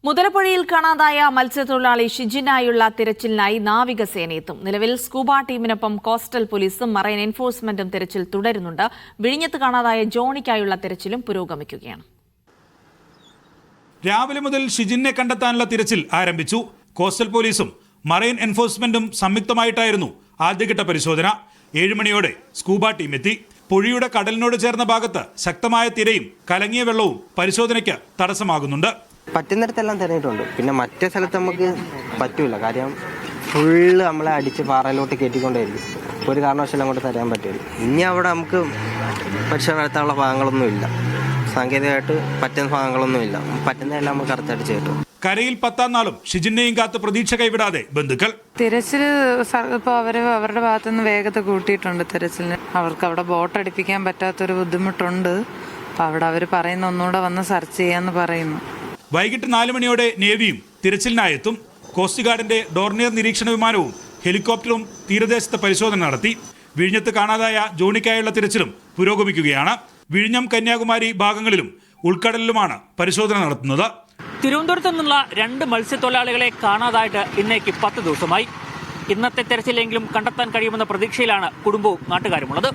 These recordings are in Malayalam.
മുതലപ്പുഴയിൽ കാണാതായ മത്സ്യത്തൊഴിലാളി ഷിജിനായുള്ള തിരച്ചിലിനായി നാവികസേന എത്തും. നിലവിൽ സ്കൂബ ടീമിനൊപ്പം കോസ്റ്റൽ പോലീസും മറൈൻ എൻഫോഴ്സ്മെന്റും തിരച്ചിൽ തുടരുന്നുണ്ട്. വിഴിഞ്ഞത്ത് കാണാതായ ജോണിക്കായുള്ള തിരച്ചിലും പുരോഗമിക്കുകയാണ്. രാവിലെ മുതൽ ഷിജിനെ കണ്ടെത്താനുള്ള തിരച്ചിൽ ആരംഭിച്ചു. കോസ്റ്റൽ പോലീസും മറൈൻ എൻഫോഴ്സ്മെന്റും സംയുക്തമായിട്ടായിരുന്നു ആദ്യഘട്ട പരിശോധന. 7 മണിയോടെ സ്കൂബ ടീം എത്തി. പുഴയുടെ കടലിനോട് ചേർന്ന ഭാഗത്ത് ശക്തമായ തിരയും കലങ്ങിയ വെള്ളവും പരിശോധനയ്ക്ക് തടസ്സമാകുന്നുണ്ട്. പറ്റുന്നിടത്തെല്ലാം തിരഞ്ഞിട്ടുണ്ട്. പിന്നെ മറ്റേ സ്ഥലത്ത് നമുക്ക് പറ്റൂല. കാര്യം ഫുള്ള് നമ്മളെ അടിച്ച് പാറയിലോട്ട് കയറ്റിക്കൊണ്ടേയിരിക്കും. ഒരു കാരണവശാലും അങ്ങോട്ട് തരാൻ പറ്റില്ല. ഇനി അവിടെ നമുക്ക് പരിശോധന നടത്താനുള്ള ഭാഗങ്ങളൊന്നുമില്ല. സാങ്കേതികമായിട്ട് പറ്റുന്ന ഭാഗങ്ങളൊന്നുമില്ല. പറ്റുന്നതെല്ലാം നമുക്ക് കറക്റ്റായിട്ട് ചെയ്തു. കരയിൽ 10-ാം നാളും ഷിജിനെയും കാത്ത് പ്രതീക്ഷ കൈവിടാതെ ബന്ധുക്കൾ. തിരച്ചിൽ ഇപ്പോൾ അവരുടെ ഭാഗത്തുനിന്ന് വേഗത കൂട്ടിയിട്ടുണ്ട്. തിരച്ചിലിന് അവർക്ക് അവിടെ ബോട്ട് അടുപ്പിക്കാൻ പറ്റാത്തൊരു ബുദ്ധിമുട്ടുണ്ട്. അപ്പം അവിടെ അവർ പറയുന്ന ഒന്നുകൂടെ വന്ന് സെർച്ച് ചെയ്യാന്ന് പറയുന്നു. വൈകിട്ട് 4 മണിയോടെ നേവിയും തിരച്ചിലിനായെത്തും. കോസ്റ്റ് ഗാർഡിന്റെ ഡോർണിയർ നിരീക്ഷണ വിമാനവും ഹെലികോപ്റ്ററും തീരദേശത്ത് പരിശോധന നടത്തി. വിഴിഞ്ഞത്ത് കാണാതായ ജോണിക്കായുള്ള തിരച്ചിലും പുരോഗമിക്കുകയാണ്. വിഴിഞ്ഞം കന്യാകുമാരി ഭാഗങ്ങളിലും ഉൾക്കടലിലുമാണ് പരിശോധന നടത്തുന്നത്. തിരുവനന്തപുരത്ത് നിന്നുള്ള 2 മത്സ്യത്തൊഴിലാളികളെ കാണാതായിട്ട് ഇന്നേക്ക് 10 ദിവസമായി. ഇന്നത്തെ തെരച്ചിലെങ്കിലും കണ്ടെത്താൻ കഴിയുമെന്ന പ്രതീക്ഷയിലാണ് കുടുംബവും നാട്ടുകാരുമുള്ളത്.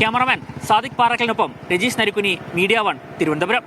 ക്യാമറമാൻ സാദിഖ് പാറക്കലിനൊപ്പം രജീഷ് നരിക്കുനി, മീഡിയ 1, തിരുവനന്തപുരം.